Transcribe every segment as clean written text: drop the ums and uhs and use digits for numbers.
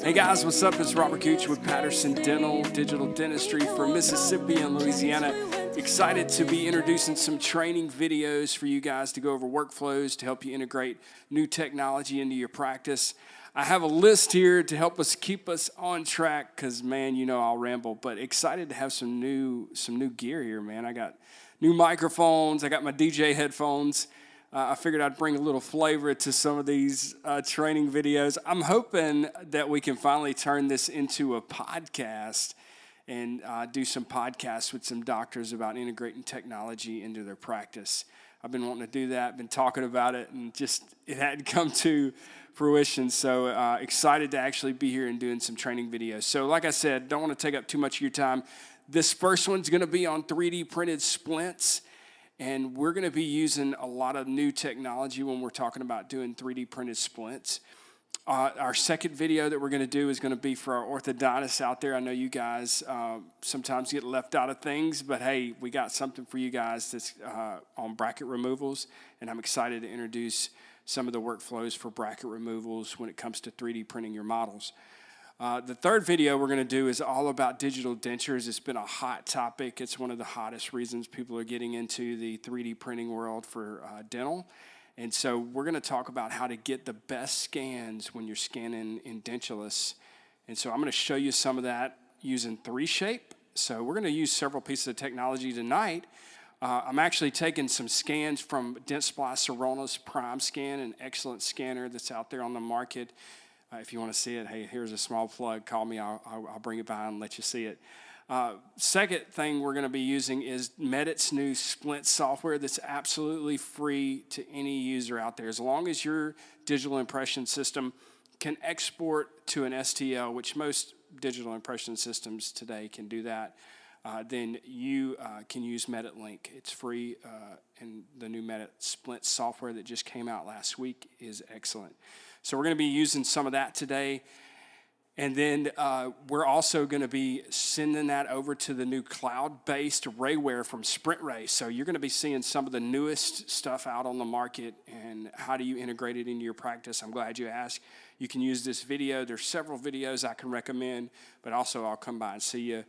Hey guys, what's up? It's Robert Gooch with Patterson Dental, digital dentistry for Mississippi and Louisiana. Excited to be introducing some training videos for you guys to go over workflows to help you integrate new technology into your practice. I have a list here to help us keep us on track because, man, you know I'll ramble, but excited to have some new gear here, man. I got new microphones. I got my DJ headphones. I figured I'd bring a little flavor to some of these training videos. I'm hoping that we can finally turn this into a podcast and do some podcasts with some doctors about integrating technology into their practice. I've been wanting to do that, been talking about it, and just it hadn't come to fruition. So excited to actually be here and doing some training videos. So like I said, don't want to take up too much of your time. This first one's going to be on 3D printed splints. And we're going to be using a lot of new technology when we're talking about doing 3D printed splints. Our second video that we're going to do is going to be for our orthodontists out there. I know you guys sometimes get left out of things, but hey, we got something for you guys that's on bracket removals, and I'm excited to introduce some of the workflows for bracket removals when it comes to 3D printing your models. The third video we're going to do is all about digital dentures. It's been a hot topic. It's one of the hottest reasons people are getting into the 3D printing world for dental. And so we're going to talk about how to get the best scans when you're scanning in dentulous. And so I'm going to show you some of that using 3Shape. So we're going to use several pieces of technology tonight. I'm actually taking some scans from Dentsply Sirona's Prime Scan, an excellent scanner that's out there on the market. If you want to see it, hey, here's a small plug. Call me. I'll bring it by and let you see it. Second thing we're going to be using is Medit's new Splint software that's absolutely free to any user out there. As long as your digital impression system can export to an STL, which most digital impression systems today can do that, then you can use Medit Link. It's free, and the new Medit Splint software that just came out last week is excellent. So we're going to be using some of that today. And then we're also going to be sending that over to the new cloud-based Rayware from Sprintray. So you're going to be seeing some of the newest stuff out on the market and how do you integrate it into your practice. I'm glad you asked. You can use this video. There's several videos I can recommend, but also I'll come by and see you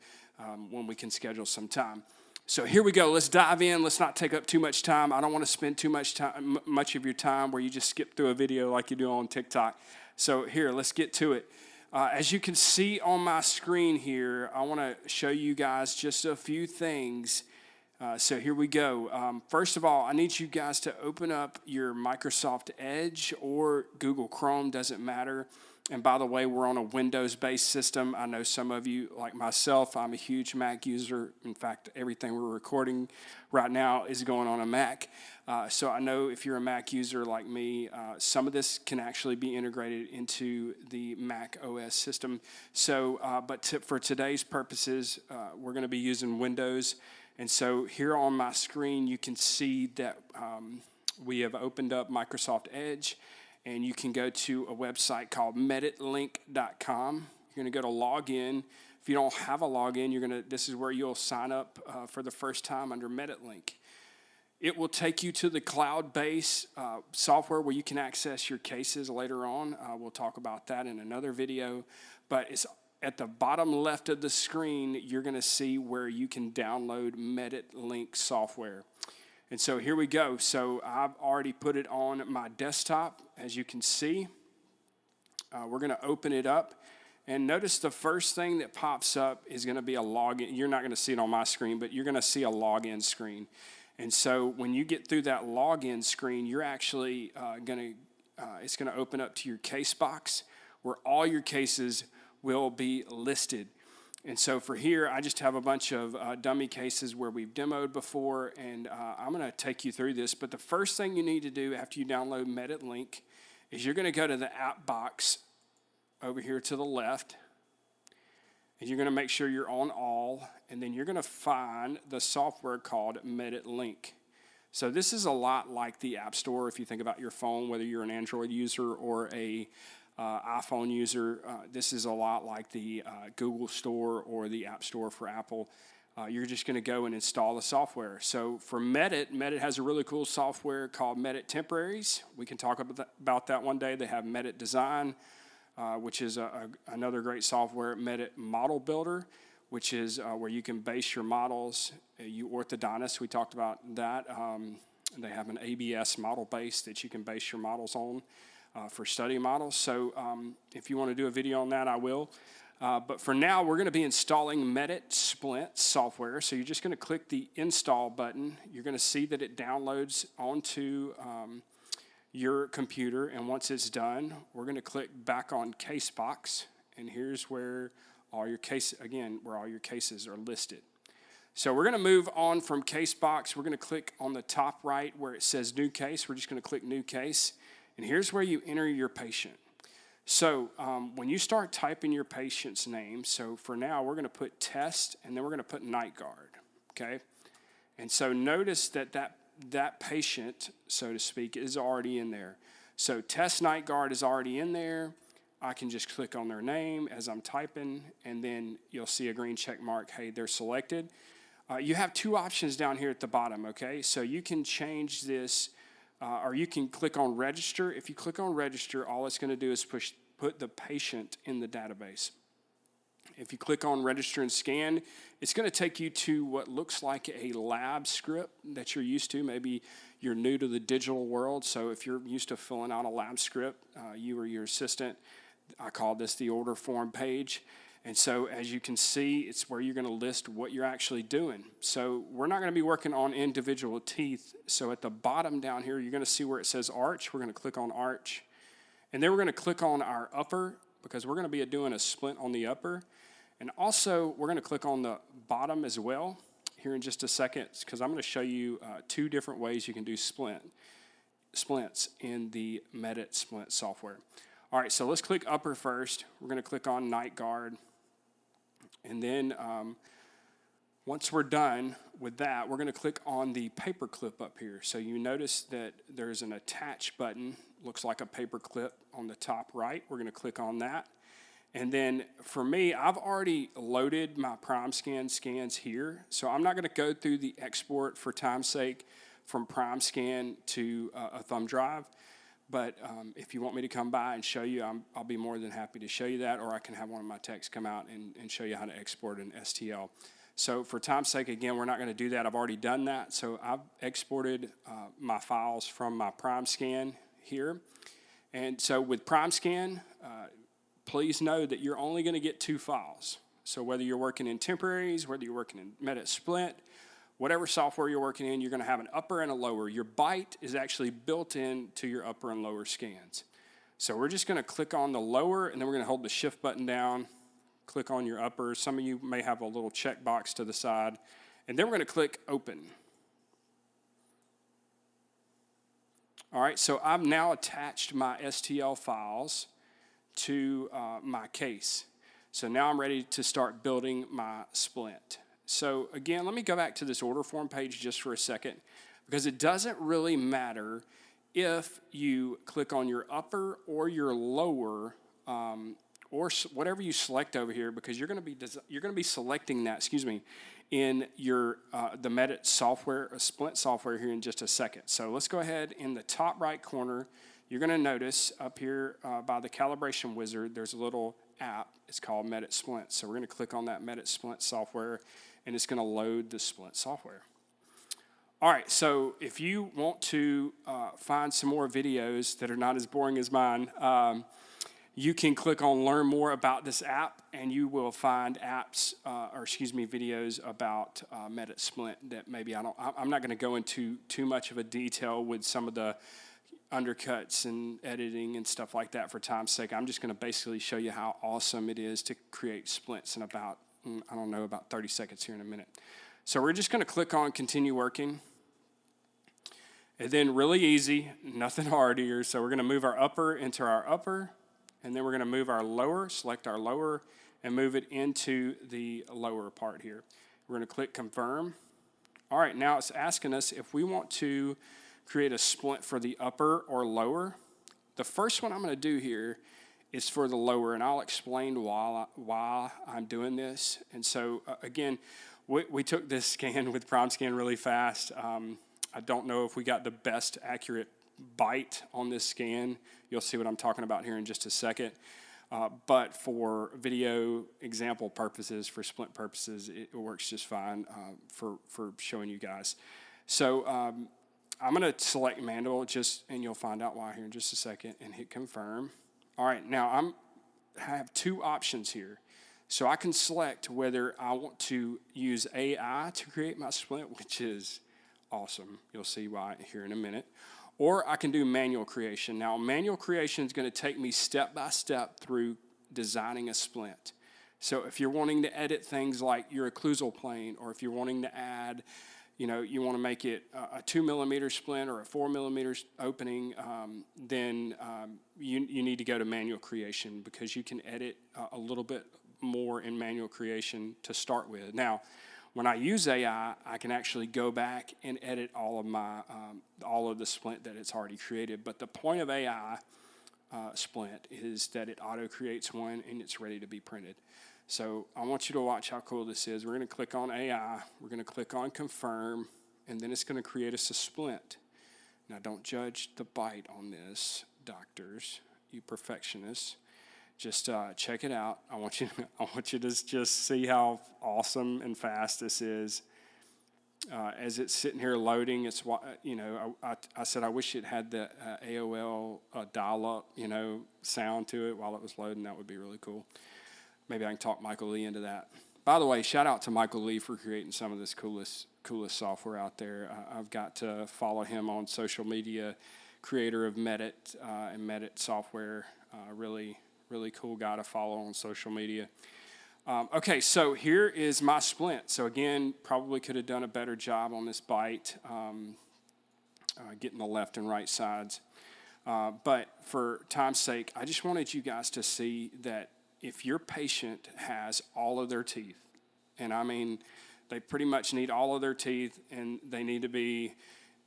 when we can schedule some time. So here we go. Let's dive in. Let's not take up too much time. I don't want to spend too much of your time where you just skip through a video like you do on TikTok. So here, let's get to it. As you can see on my screen here, I want to show you guys just a few things. So here we go. First of all, I need you guys to open up your Microsoft Edge or Google Chrome, doesn't matter. And by the way, we're on a Windows-based system. I know some of you, like myself, I'm a huge Mac user. In fact, everything we're recording right now is going on a Mac. So I know if you're a Mac user like me, some of this can actually be integrated into the Mac OS system. So, for today's purposes, we're going to be using Windows. And so here on my screen, you can see that we have opened up Microsoft Edge. And you can go to a website called meditlink.com. You're going to go to login. If you don't have a login, this is where you'll sign up for the first time under MeditLink. It will take you to the cloud-based software where you can access your cases later on. We'll talk about that in another video. But it's at the bottom left of the screen, you're going to see where you can download MeditLink software. And so here we go. So I've already put it on my desktop, as you can see. We're going to open it up. And notice the first thing that pops up is going to be a login. You're not going to see it on my screen, but you're going to see a login screen. And so when you get through that login screen, you're actually it's going to open up to your case box where all your cases will be listed. And so for here, I just have a bunch of dummy cases where we've demoed before, and I'm going to take you through this. But the first thing you need to do after you download MeditLink is you're going to go to the app box over here to the left, and you're going to make sure you're on all, and then you're going to find the software called MeditLink. So this is a lot like the App Store if you think about your phone, whether you're an Android user or a iPhone user. This is a lot like the Google Store or the App Store for Apple. You're just going to go and install the software. So for Medit has a really cool software called Medit Temporaries. We can talk about that one day. They have Medit Design. which is another great software. Medit Model Builder, which is where you can base your models. You orthodontists, we talked about that. They have an ABS model base that you can base your models on for study models. So if you want to do a video on that, I will. But for now, we're going to be installing medit Splint software. So you're just going to click the install button. You're going to see that it downloads onto your computer. And once it's done, we're going to click back on Casebox. And here's where all your where all your cases are listed. So we're going to move on from Casebox. We're going to click on the top right where it says New Case. We're just going to click New Case. And here's where you enter your patient. So when you start typing your patient's name, so for now we're going to put test and then we're going to put night guard, okay? And so notice that that patient, so to speak, is already in there. So test night guard is already in there. I can just click on their name as I'm typing, and then you'll see a green check mark. Hey, they're selected. You have two options down here at the bottom, okay? So you can change this, or you can click on register. If you click on register, all it's going to do is put the patient in the database. If you click on register and scan, it's going to take you to what looks like a lab script that you're used to. Maybe you're new to the digital world, so if you're used to filling out a lab script, you or your assistant, I call this the order form page. And so as you can see, it's where you're going to list what you're actually doing. So we're not going to be working on individual teeth. So at the bottom down here, you're going to see where it says arch. We're going to click on arch. And then we're going to click on our upper, because we're going to be doing a splint on the upper. And also, we're going to click on the bottom as well here in just a second, because I'm going to show you two different ways you can do splints in the medit Splint software. All right, so let's click upper first. We're going to click on night guard. And then once we're done with that, we're going to click on the paper clip up here. So you notice that there's an attach button, looks like a paper clip on the top right. We're going to click on that. And then for me, I've already loaded my PrimeScan scans here. So I'm not going to go through the export for time's sake from PrimeScan to a thumb drive. But if you want me to come by and show you, I'll be more than happy to show you that, or I can have one of my techs come out and show you how to export an STL. So for time's sake, again, we're not going to do that. I've already done that. So I've exported my files from my PrimeScan here. And so with PrimeScan, please know that you're only going to get two files. So whether you're working in temporaries, whether you're working in medit Splint, whatever software you're working in, you're going to have an upper and a lower. Your byte is actually built into your upper and lower scans. So we're just going to click on the lower, and then we're going to hold the shift button down, click on your upper. Some of you may have a little checkbox to the side, and then we're going to click open. All right, so I've now attached my STL files to my case. So now I'm ready to start building my splint. So again, let me go back to this order form page just for a second, because it doesn't really matter if you click on your upper or your lower, or whatever you select over here, because you're going to be selecting that, in your the medit software, Splint software here in just a second. So let's go ahead in the top right corner. You're going to notice up here by the calibration wizard, there's a little app. It's called medit Splint. So we're going to click on that medit Splint software, and it's going to load the Splint software. All right, so if you want to find some more videos that are not as boring as mine, you can click on Learn More about this app, and you will find videos about medit Splint that maybe I'm not going to go into too much of a detail with some of the undercuts and editing and stuff like that for time's sake. I'm just going to basically show you how awesome it is to create splints in about 30 seconds here in a minute. So we're just going to click on Continue Working. And then really easy, nothing hard here. So we're going to move our upper into our upper, and then we're going to move our lower, select our lower, and move it into the lower part here. We're going to click Confirm. All right, now it's asking us if we want to create a splint for the upper or lower. The first one I'm going to do here is for the lower, and I'll explain why I'm doing this. And so, again, we took this scan with PrimeScan really fast. I don't know if we got the best accurate byte on this scan. You'll see what I'm talking about here in just a second. But for video example purposes, for splint purposes, it works just fine for showing you guys. So I'm going to select manual, and you'll find out why here in just a second, and hit confirm. All right, now I have two options here. So I can select whether I want to use AI to create my splint, which is awesome. You'll see why here in a minute. Or I can do manual creation. Now, manual creation is going to take me step by step through designing a splint. So if you're wanting to edit things like your occlusal plane, or if you're wanting to add, you want to make it a 2 millimeter splint or a 4 millimeter opening, then you need to go to manual creation, because you can edit a little bit more in manual creation to start with. Now, when I use AI, I can actually go back and edit all of the splint that it's already created. But the point of AI splint is that it auto creates one and it's ready to be printed. So I want you to watch how cool this is. We're going to click on AI, we're going to click on confirm, and then it's going to create us a splint. Now, don't judge the bite on this, doctors, you perfectionists. Just check it out. I want you to just see how awesome and fast this is. As it's sitting here loading, it's I said I wish it had the AOL dial-up sound to it while it was loading. That would be really cool. Maybe I can talk Michael Lee into that. By the way, shout out to Michael Lee for creating some of this coolest software out there. I've got to follow him on social media. Creator of Medit and Medit software. Really cool guy to follow on social media. Okay, so here is my splint. So again, probably could have done a better job on this bite, getting the left and right sides. But for time's sake, I just wanted you guys to see that if your patient has all of their teeth, and I mean, they pretty much need all of their teeth, and they need to be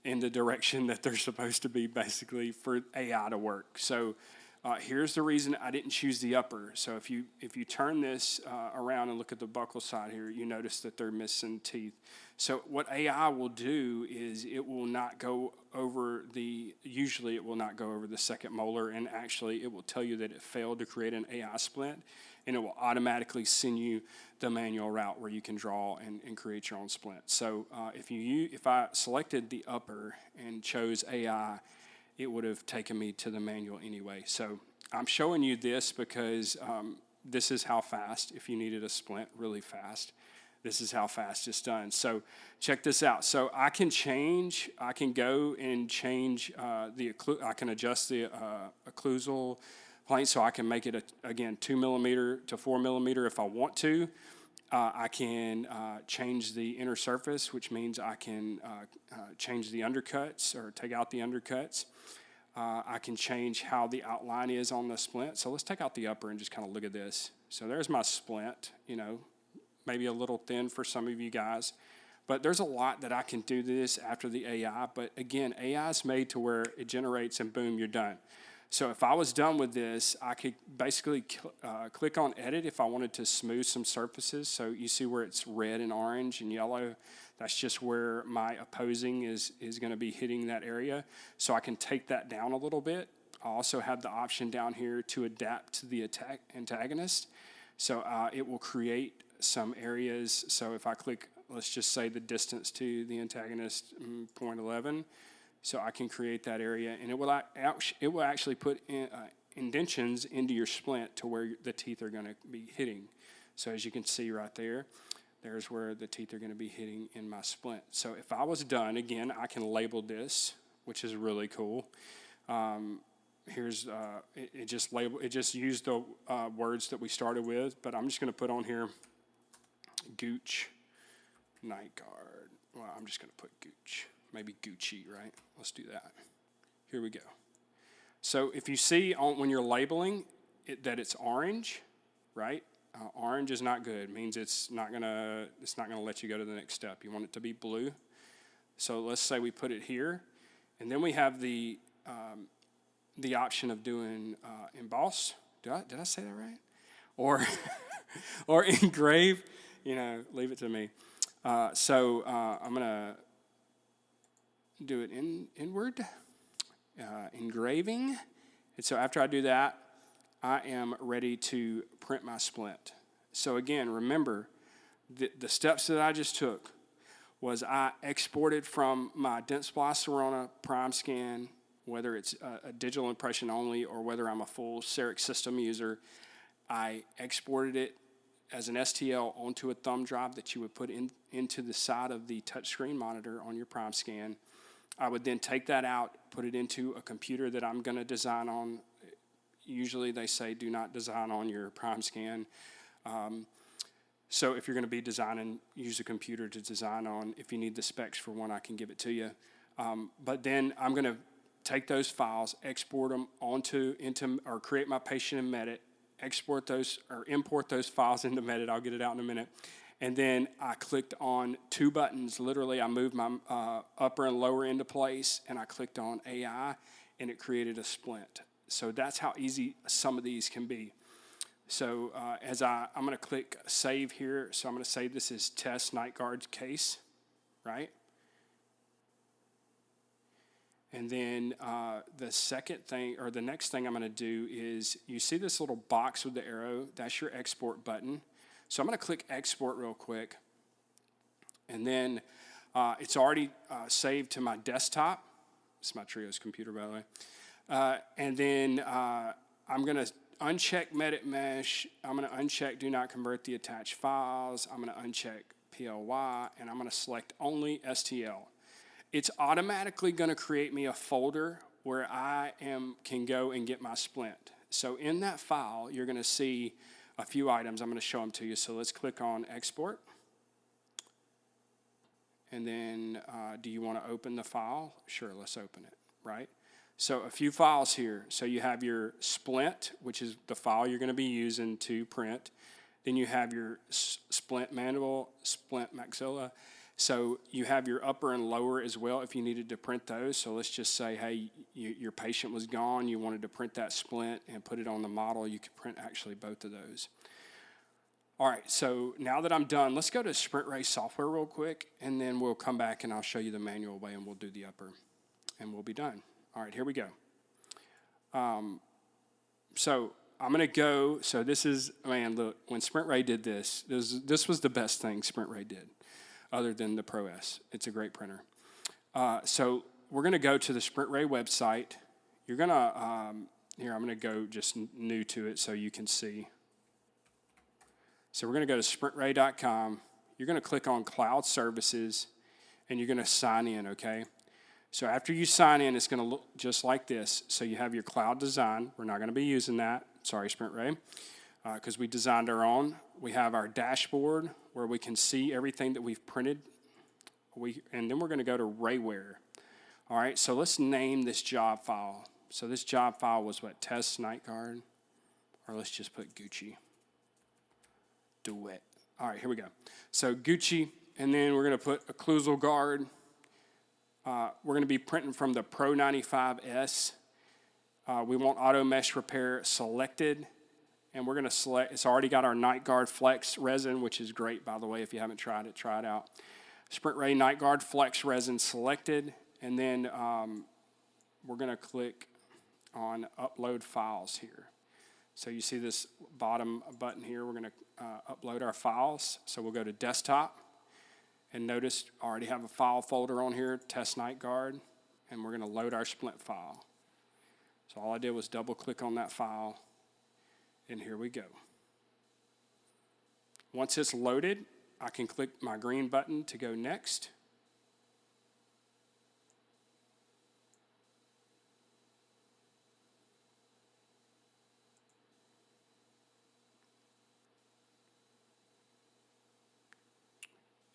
in the direction that they're supposed to be, basically, for AI to work. So here's the reason I didn't choose the upper. So if you turn this around and look at the buccal side here, you notice that they're missing teeth. So what AI will do is it will not go over usually it will not go over the second molar, and actually it will tell you that it failed to create an AI splint, and it will automatically send you the manual route where you can draw and create your own splint. So if I selected the upper and chose AI, it would have taken me to the manual anyway. So I'm showing you this because this is how fast, if you needed a splint really fast, this is how fast it's done. So check this out. So I can go and change I can adjust the occlusal plane, so I can make it, again, 2 millimeter to 4 millimeter if I want to. I can change the inner surface, which means I can change the undercuts or take out the undercuts. I can change how the outline is on the splint. So let's take out the upper and just kind of look at this. So there's my splint, maybe a little thin for some of you guys. But there's a lot that I can do to this after the AI. But again, AI is made to where it generates and boom, you're done. So if I was done with this, I could basically click on edit if I wanted to smooth some surfaces. So you see where it's red and orange and yellow. That's just where my opposing is going to be hitting that area. So I can take that down a little bit. I also have the option down here to adapt to the antagonist. So it will create some areas. So if I click, let's just say the distance to the antagonist, 0.11. So I can create that area, and it will actually put indentions into your splint to where the teeth are going to be hitting. So as you can see right there, there's where the teeth are going to be hitting in my splint. So if I was done, again, I can label this, which is really cool. Here's it just used the words that we started with, but I'm just going to put on here Gooch night guard. Well, I'm just going to put Gooch. Maybe Gucci, right? Let's do that. Here we go. So if you see when you're labeling that it's orange, right? Orange is not good. It means it's not gonna let you go to the next step. You want it to be blue. So let's say we put it here, and then we have the option of doing emboss. Did I say that right? Or or engrave. Leave it to me. So I'm gonna do it inward, engraving. And so after I do that, I am ready to print my splint. So again, remember, the steps that I just took was I exported from my Dentsply Sirona Prime Scan, whether it's a digital impression only or whether I'm a full CEREC system user. I exported it as an STL onto a thumb drive that you would put into the side of the touchscreen monitor on your Prime Scan. I would then take that out, put it into a computer that I'm going to design on. Usually they say do not design on your Prime Scan. So if you're going to be designing, use a computer to design on. If you need the specs for one, I can give it to you. But then I'm going to take those files, export them or create my patient in medit, export those or import those files into medit. I'll get it out in a minute. And then I clicked on two buttons. Literally, I moved my upper and lower into place, and I clicked on AI, and it created a splint. So that's how easy some of these can be. So I'm going to click save here. So I'm going to save this as test night guard case, right? And then the second thing, or the next thing I'm going to do is, you see this little box with the arrow? That's your export button. So I'm going to click export real quick. And then it's already saved to my desktop. It's my Trios computer, by the way. And then I'm going to uncheck medit mesh. I'm going to uncheck do not convert the attached files. I'm going to uncheck PLY, and I'm going to select only STL. It's automatically going to create me a folder where I can go and get my splint. So in that file, you're going to see a few items. I'm going to show them to you. So let's click on export. And then do you want to open the file? Sure, let's open it, right? So a few files here. So you have your splint, which is the file you're going to be using to print. Then you have your splint mandible, splint maxilla. So you have your upper and lower as well if you needed to print those. So let's just say, hey, your patient was gone. You wanted to print that splint and put it on the model. You could print actually both of those. All right, so now that I'm done, let's go to Sprintray software real quick, and then we'll come back and I'll show you the manual way, and we'll do the upper, and we'll be done. All right, here we go. So I'm going to go. So this is, man, look, when Sprintray did this was the best thing Sprintray did, other than the ProS. It's a great printer. So we're going to go to the Sprintray website. You're going to, here, I'm going to go just new to it so you can see. So we're going to go to sprintray.com. You're going to click on Cloud Services, and you're going to sign in, okay? So after you sign in, it's going to look just like this. So you have your cloud design. We're not going to be using that. Sorry, Sprintray, because we designed our own. We have our dashboard where we can see everything that we've printed. And then we're going to go to Rayware. All right, so let's name this job file. So this job file was what, Test Night Guard? Or let's just put Gucci. Duet. All right, here we go. So Gucci, and then we're going to put occlusal guard. We're going to be printing from the Pro 95S. We want auto mesh repair selected, and we're going to select, it's already got our Night Guard Flex resin, which is great, by the way. If you haven't tried it, try it out. Sprintray Night Guard Flex resin selected, and then we're going to click on upload files here. So you see this bottom button here. We're going to upload our files. So we'll go to desktop. And notice I already have a file folder on here, Test Night Guard, and we're going to load our splint file. So all I did was double click on that file, and here we go. Once it's loaded, I can click my green button to go next.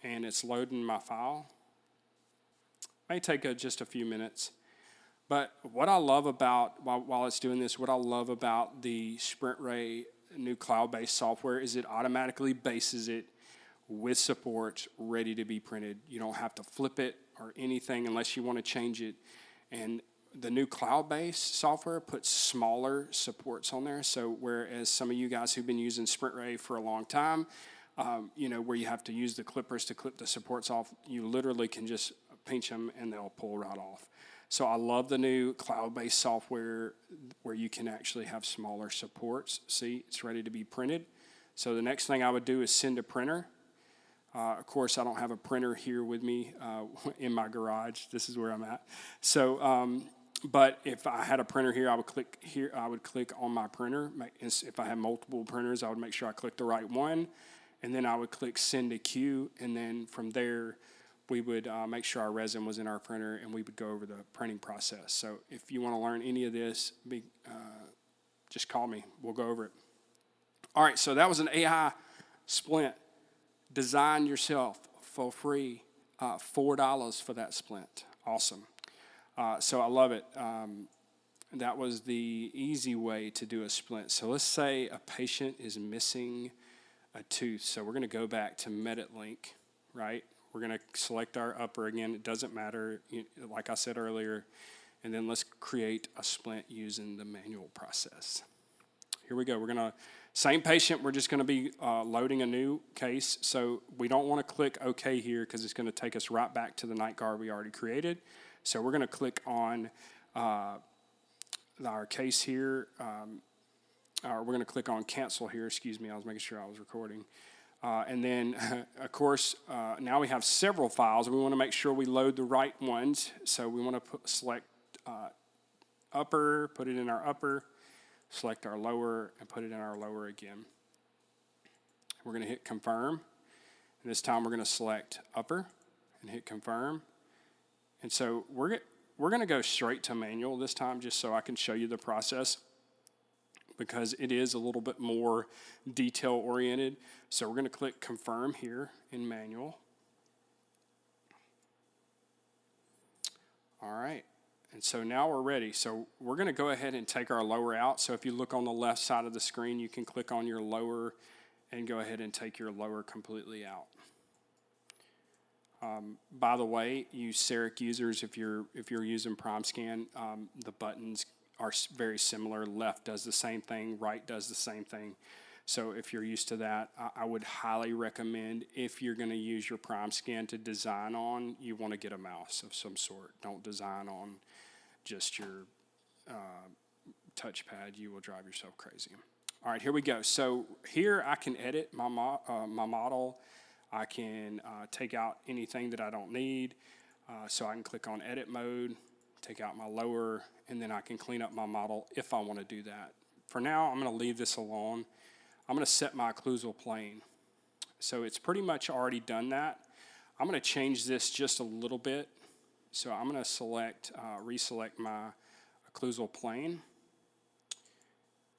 And it's loading my file. May take just a few minutes. But what I love about, while it's doing this, what I love about the Sprintray new cloud-based software is it automatically bases it with support ready to be printed. You don't have to flip it or anything unless you want to change it. And the new cloud-based software puts smaller supports on there. So whereas some of you guys who've been using Sprintray for a long time, you know, where you have to use the clippers to clip the supports off, you literally can just pinch them and they'll pull right off. So I love the new cloud-based software where you can actually have smaller supports. See, it's ready to be printed. So the next thing I would do is send a printer. Of course, I don't have a printer here with me in my garage. This is where I'm at. So, but if I had a printer here, I would click here. I would click on my printer. If I had multiple printers, I would make sure I clicked the right one, and then I would click send a queue, and then from there, we would make sure our resin was in our printer, and we would go over the printing process. So if you want to learn any of this, just call me. We'll go over it. All right, so that was an AI splint. Design yourself for free, $4 for that splint. Awesome. So I love it. That was the easy way to do a splint. So let's say a patient is missing a tooth. So we're going to go back to medit link, right? We're going to select our upper again. It doesn't matter, like I said earlier. And then let's create a splint using the manual process. Here we go. We're going to, same patient, we're just going to be loading a new case. So we don't want to click OK here because it's going to take us right back to the night guard we already created. So we're going to click on our case here. We're going to click on cancel here. Excuse me, I was making sure I was recording. And then, of course, now we have several files. We want to make sure we load the right ones. So we want to select upper, put it in our upper, select our lower, and put it in our lower again. We're going to hit confirm. And this time we're going to select upper and hit confirm. And so we're going to go straight to manual this time just so I can show you the process, because it is a little bit more detail-oriented. So we're going to click confirm here in manual. All right, and so now we're ready. So we're going to go ahead and take our lower out. So if you look on the left side of the screen, you can click on your lower and go ahead and take your lower completely out. By the way, you CEREC users, if you're using PrimeScan, the buttons are very similar. Left does the same thing, right does the same thing. So if you're used to that, I would highly recommend, if you're going to use your PrimeScan to design on, you want to get a mouse of some sort. Don't design on just your touchpad. You will drive yourself crazy. All right, here we go. So here I can edit my model. I can take out anything that I don't need. So I can click on edit mode, take out my lower, and then I can clean up my model if I want to do that. For now, I'm going to leave this alone. I'm going to set my occlusal plane. So it's pretty much already done that. I'm going to change this just a little bit. So I'm going to reselect my occlusal plane.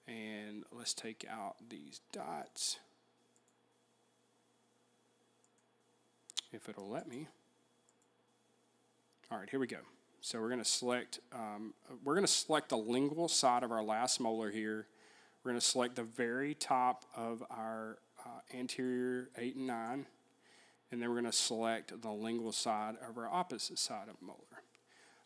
And let's take out these dots, if it'll let me. All right, here we go. So we're going to select the lingual side of our last molar here. We're going to select the very top of our anterior 8 and 9, and then we're going to select the lingual side of our opposite side of molar.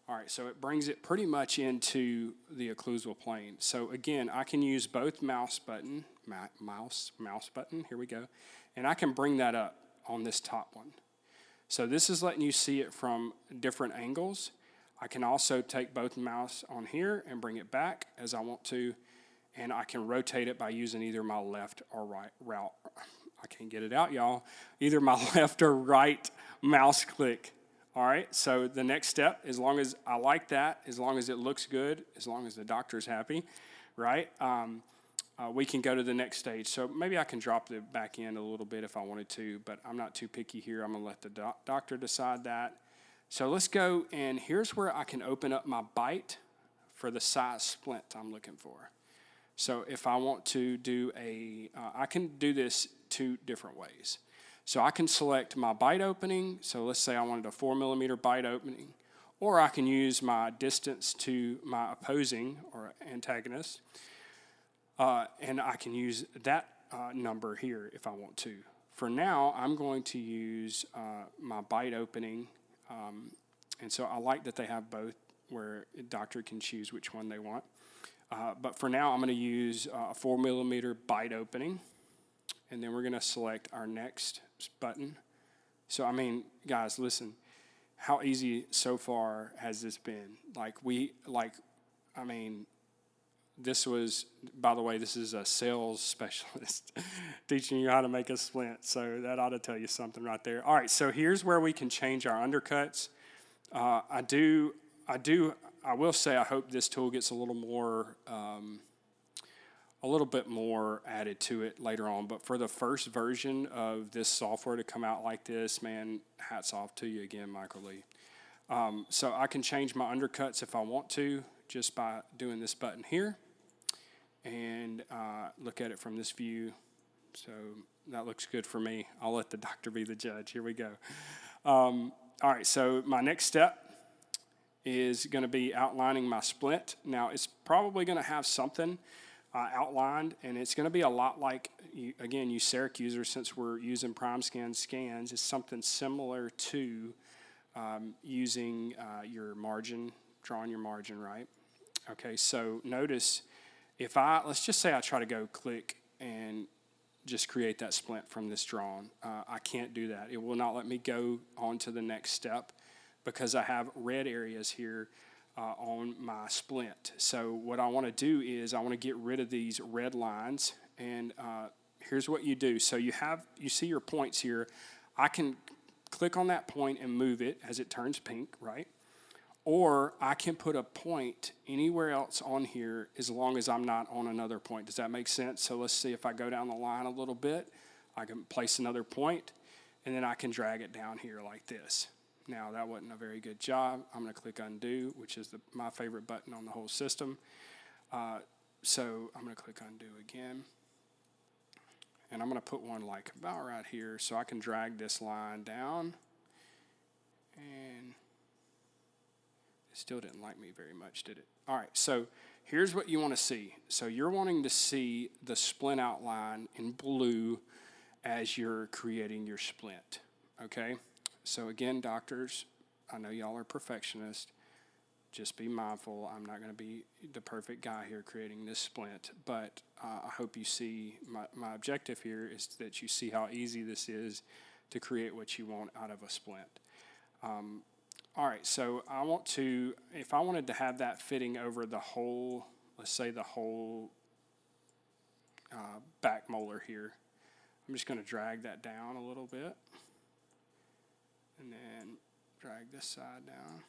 All right, so it brings it pretty much into the occlusal plane. So again, I can use both mouse button, here we go, and I can bring that up on this top one. So this is letting you see it from different angles. I can also take both mouse on here and bring it back as I want to, and I can rotate it by using either my left or right route. I can't get it out, y'all. Either my left or right mouse click. All right, so the next step, as long as I like that, as long as it looks good, as long as the doctor's happy, right, we can go to the next stage. So maybe I can drop the back end a little bit if I wanted to, but I'm not too picky here. I'm going to let the doctor decide that. So let's go, and here's where I can open up my bite for the size splint I'm looking for. So if I want to do I can do this two different ways. So I can select my bite opening. So let's say I wanted a 4mm bite opening, or I can use my distance to my opposing or antagonist, and I can use that number here if I want to. For now, I'm going to use my bite opening, and so I like that they have both where a doctor can choose which one they want. But for now, I'm going to use a 4mm bite opening, and then we're going to select our next button. So, I mean, guys, listen, how easy so far has this been? I mean, this was, by the way, this is a sales specialist teaching you how to make a splint. So that ought to tell you something right there. All right, so here's where we can change our undercuts. I will say I hope this tool gets a little bit more added to it later on. But for the first version of this software to come out like this, man, hats off to you again, Michael Lee. So I can change my undercuts if I want to, just by doing this button here, and look at it from this view. So that looks good for me. I'll let the doctor be the judge. Here we go. All right, so my next step is going to be outlining my splint. Now, it's probably going to have something outlined, and it's going to be a lot like, you Syracuser, since we're using PrimeScan scans, is something similar to using your margin, drawing your margin, right? Okay, so notice let's just say I try to go click and just create that splint from this drawing. I can't do that. It will not let me go on to the next step because I have red areas here on my splint. So what I want to do is I want to get rid of these red lines, and here's what you do. So you see your points here. I can click on that point and move it as it turns pink, right? Or I can put a point anywhere else on here as long as I'm not on another point. Does that make sense? So let's see if I go down the line a little bit, I can place another point, and then I can drag it down here like this. Now, that wasn't a very good job. I'm going to click undo, which is my favorite button on the whole system. So I'm going to click undo again. And I'm going to put one like about right here so I can drag this line down. And it still didn't like me very much, did it? All right, so here's what you want to see. So you're wanting to see the splint outline in blue as you're creating your splint, okay? So again, doctors, I know y'all are perfectionists. Just be mindful. I'm not going to be the perfect guy here creating this splint, but I hope you see my objective here is that you see how easy this is to create what you want out of a splint. All right, so if I wanted to have that fitting over the whole, let's say the whole back molar here, I'm just going to drag that down a little bit. And then drag this side down.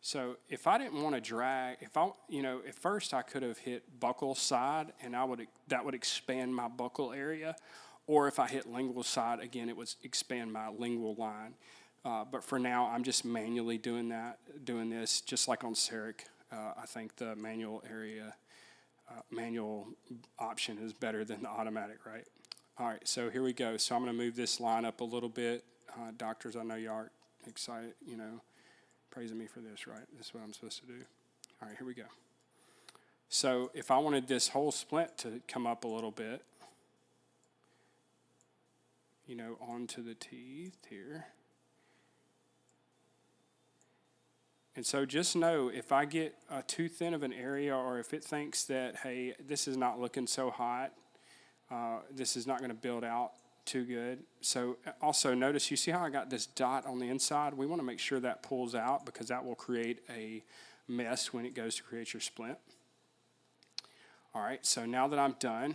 So if I didn't want to drag, at first I could have hit buccal side, and that would expand my buccal area. Or if I hit lingual side, again, it would expand my lingual line. But for now, I'm just manually doing this, just like on Ceric. I think the manual option is better than the automatic, right? All right, so here we go. So I'm going to move this line up a little bit. Doctors, I know you are excited, praising me for this, right? This is what I'm supposed to do. All right, here we go. So if I wanted this whole splint to come up a little bit, onto the teeth here. And so just know if I get too thin of an area, or if it thinks that, hey, this is not looking so hot, this is not going to build out too good. So also notice, you see how I got this dot on the inside? We want to make sure that pulls out because that will create a mess when it goes to create your splint. All right, so now that I'm done,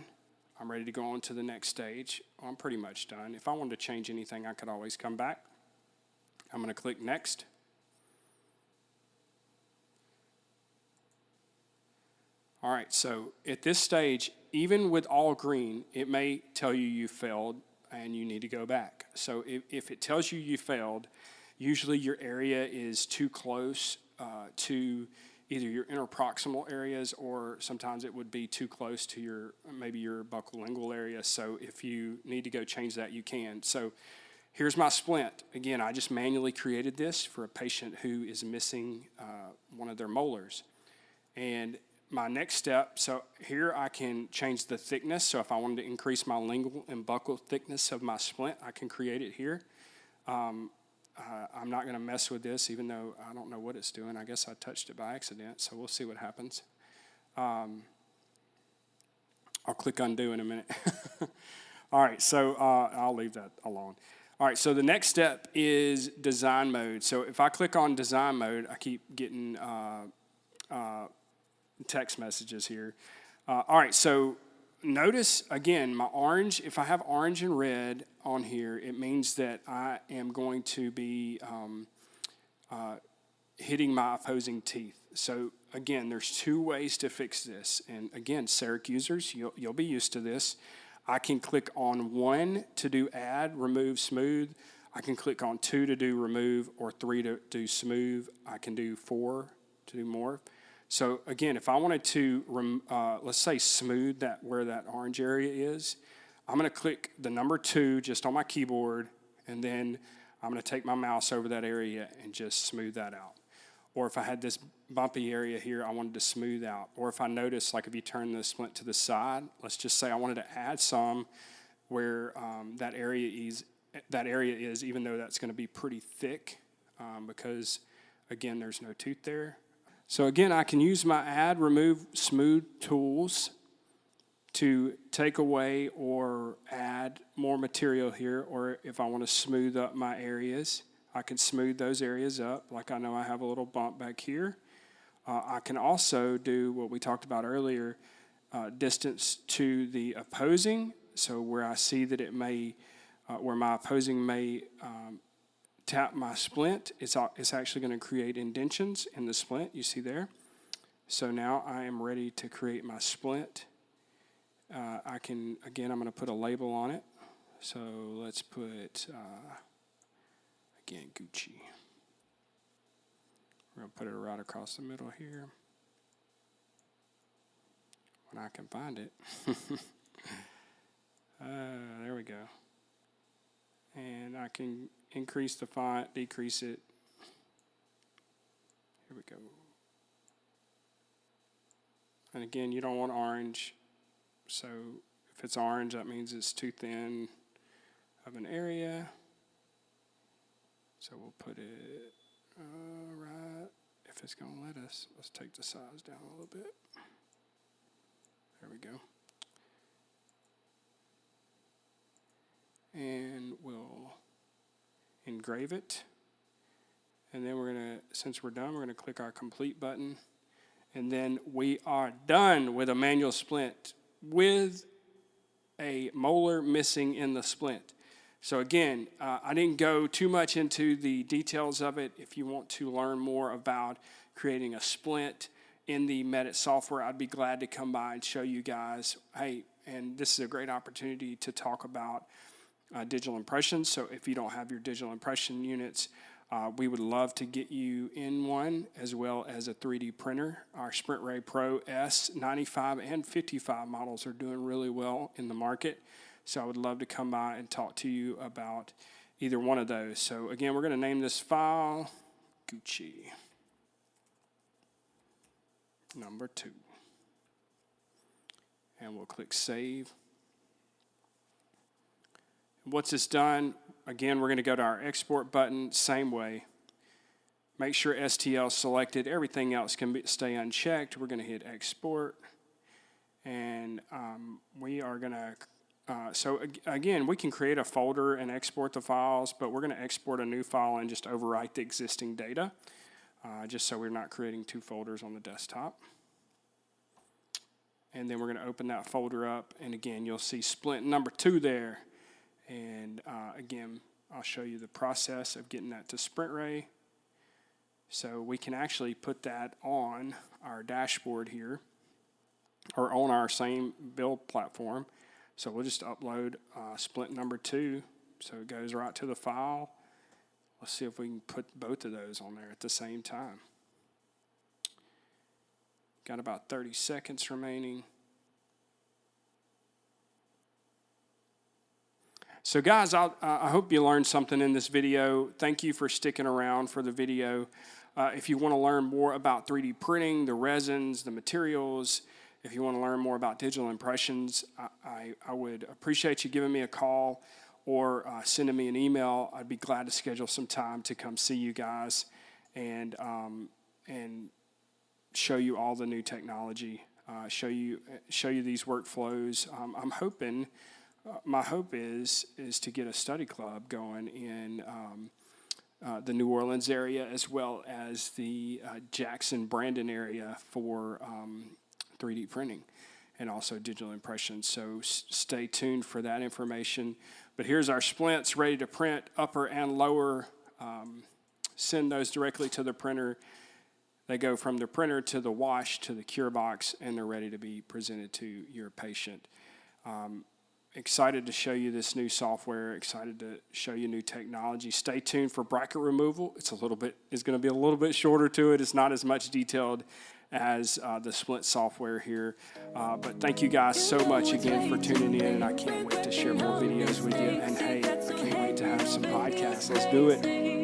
I'm ready to go on to the next stage. Well, I'm pretty much done. If I wanted to change anything, I could always come back. I'm going to click next. All right, so at this stage, even with all green, it may tell you failed and you need to go back. So if it tells you failed, usually your area is too close to either your interproximal areas, or sometimes it would be too close to maybe your buccolingual area. So if you need to go change that, you can. So here's my splint. Again, I just manually created this for a patient who is missing one of their molars. And my next step, so here I can change the thickness. So if I wanted to increase my lingual and buccal thickness of my splint, I can create it here. I'm not going to mess with this, even though I don't know what it's doing. I guess I touched it by accident, so we'll see what happens. I'll click undo in a minute. All right, so I'll leave that alone. All right, so the next step is design mode. So if I click on design mode, I keep getting text messages here. All right, so notice again, my orange, if I have orange and red on here, it means that I am going to be hitting my opposing teeth. So again, there's two ways to fix this. And again, Syracusers, you'll be used to this. I can click on 1 to do add, remove, smooth. I can click on 2 to do remove, or 3 to do smooth. I can do 4 to do more. So again, if I wanted to, let's say smooth that where that orange area is, I'm going to click the number 2 just on my keyboard, and then I'm going to take my mouse over that area and just smooth that out. Or if I had this bumpy area here I wanted to smooth out. Or if I notice, like if you turn the splint to the side, let's just say I wanted to add some where that area is, even though that's going to be pretty thick because, again, there's no tooth there. So again, I can use my add, remove, smooth tools to take away or add more material here, or if I want to smooth up my areas, I can smooth those areas up. Like I know I have a little bump back here. I can also do what we talked about earlier, distance to the opposing. So where I see that it may, where my opposing may tap my splint, it's actually going to create indentions in the splint, you see there. So now I am ready to create my splint. I can, again, I'm going to put a label on it. So let's put, again, Gucci. We're going to put it right across the middle here. When I can find it. There we go. And I can increase the font, decrease it. Here we go. And again, you don't want orange. So if it's orange, that means it's too thin of an area. So we'll put it right, if it's going to let us. Let's take the size down a little bit. There we go. And we'll engrave it. And then we're going to, since we're done, we're going to click our complete button. And then we are done with a manual splint with a molar missing in the splint. So again, I didn't go too much into the details of it. If you want to learn more about creating a splint in the medit software, I'd be glad to come by and show you guys. Hey, and this is a great opportunity to talk about digital impressions. So if you don't have your digital impression units, we would love to get you in one, as well as a 3D printer. Our Sprintray ProS 95 and 55 models are doing really well in the market. So I would love to come by and talk to you about either one of those. So again, we're going to name this file Gucci number 2. And we'll click Save. Once it's done, again, we're going to go to our export button, same way. Make sure STL is selected. Everything else can stay unchecked. We're going to hit export. And we are going to, so again, we can create a folder and export the files, but we're going to export a new file and just overwrite the existing data, just so we're not creating 2 folders on the desktop. And then we're going to open that folder up. And again, you'll see splint number 2 there. And again, I'll show you the process of getting that to Sprintray. So we can actually put that on our dashboard here, or on our same build platform. So we'll just upload splint number 2. So it goes right to the file. Let's see if we can put both of those on there at the same time. Got about 30 seconds remaining. So guys, I hope you learned something in this video. Thank you for sticking around for the video. If you want to learn more about 3D printing, the resins, the materials, if you want to learn more about digital impressions, I would appreciate you giving me a call or sending me an email. I'd be glad to schedule some time to come see you guys and show you all the new technology, show you these workflows. I'm hoping my hope is to get a study club going in the New Orleans area, as well as the Jackson, Brandon area for 3D printing and also digital impressions. So stay tuned for that information. But here's our splints ready to print, upper and lower. Send those directly to the printer. They go from the printer to the wash to the cure box, and they're ready to be presented to your patient. Excited to show you this new software, excited to show you new technology. Stay tuned for bracket removal. It's going to be a little bit shorter to it. It's not as much detailed as the Splint software here. But thank you guys so much again for tuning in, and I can't wait to share more videos with you. And hey, I can't wait to have some podcasts. Let's do it.